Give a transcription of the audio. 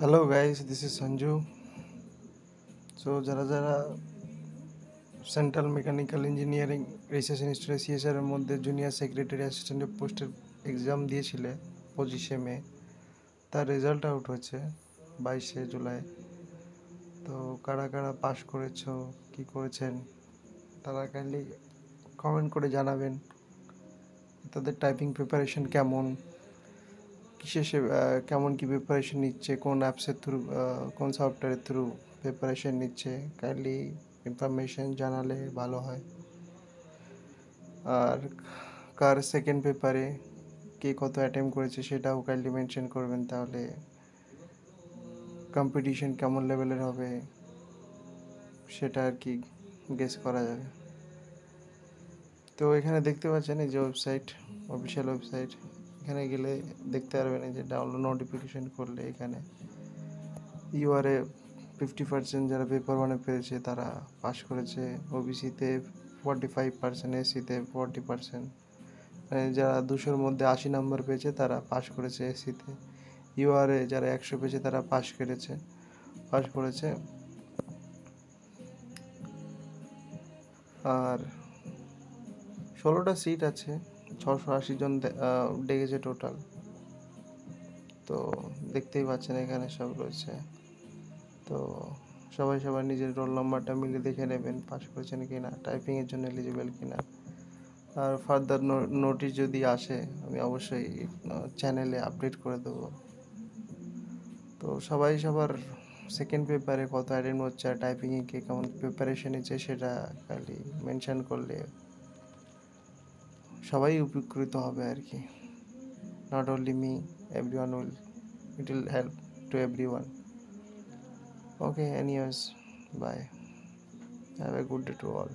Hello guys, this is Sanju. So যারা যারা central mechanical engineering research institute CSR এর মধ্যে জুনিয়র সেক্রেটারি অ্যাসিস্ট্যান্টের পোস্টের এক্সাম দিয়েছিলে 25শে মে, তার রেজাল্ট আউট হয়েছে 22শে জুলাই। তো কারা কারা পাশ করেছো, কি করেছেন, তারা কাইন্ডলি কমেন্ট করে জানাবেন তাদের টাইপিং প্রিপারেশন কেমন, কিসে সে কেমন কি প্রিপারেশন নিচ্ছে, কোন অ্যাপসের থ্রু, কোন সফটওয়্যারের থ্রু প্রিপারেশন নিচ্ছে, কাইন্ডলি ইনফরমেশন জানালে ভালো হয়। আর কার সেকেন্ড পেপারে কে কত অ্যাটেম্প করেছে সেটাও কাইন্ডলি মেনশন করবেন, তাহলে কম্পিটিশন কেমন লেভেলের হবে সেটা আর কি গেস করা যাবে। তো এখানে দেখতে পাচ্ছেন এই যে ওয়েবসাইট, অফিসিয়াল ওয়েবসাইট, এখানে গেলে দেখতে পারবেন এই যে ডাউনলোড নোটিফিকেশন করলে এখানে ইউআরএ 50% যারা পেপার ওয়ানে পেয়েছে তারা পাস করেছে, ওবিসিতে 45%, এসসিতে 40%, মানে যারা 200-র মধ্যে 80 নম্বর পেয়েছে তারা পাস করেছে এসসিতে। ইউআরএ যারা 100 পেয়েছে তারা পাস করেছে। আর 16টা সিট আছে, 680 জন ডেকেছে টোটাল। তো দেখতেই পাচ্ছেন এখানে সব রয়েছে। তো সবাই সবার নিজের রোল নাম্বারটা মিলে দেখে নেবেন পাস করেছেন কি না, টাইপিংয়ের জন্য এলিজিবল কি না। আর ফার্দার নোটিশ যদি আসে আমি অবশ্যই চ্যানেলে আপডেট করে দেবো। তো সবাই সবার সেকেন্ড পেপারে কত অ্যাটেন্ড হচ্ছে আর টাইপিংয়ে কে কেমন প্রিপারেশন নিচ্ছে সেটা খালি মেনশন করলে সবাই উপকৃত হবে আর কি। Not only me, everyone will, it will help to everyone. Okay, anyways, bye, have a good day to all.